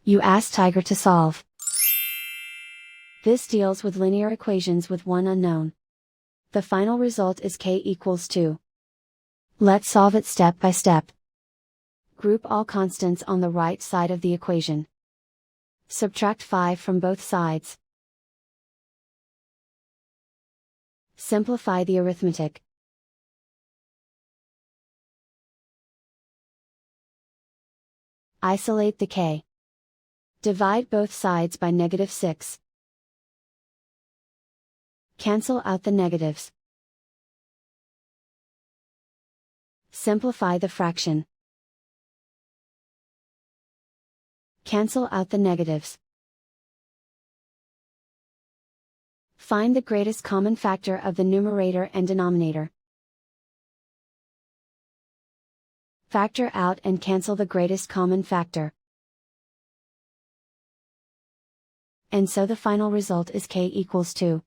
You ask Tiger to solve. This deals with linear equations with one unknown. The final result is k equals 2. Let's solve it step by step. Group all constants on the right side of the equation. Subtract 5 from both sides. Simplify the arithmetic. Isolate the k. Divide both sides by -6. Cancel out the negatives. Simplify the fraction. Cancel out the negatives. Find the greatest common factor of the numerator and denominator. Factor out and cancel the greatest common factor. And so the final result is k equals 2.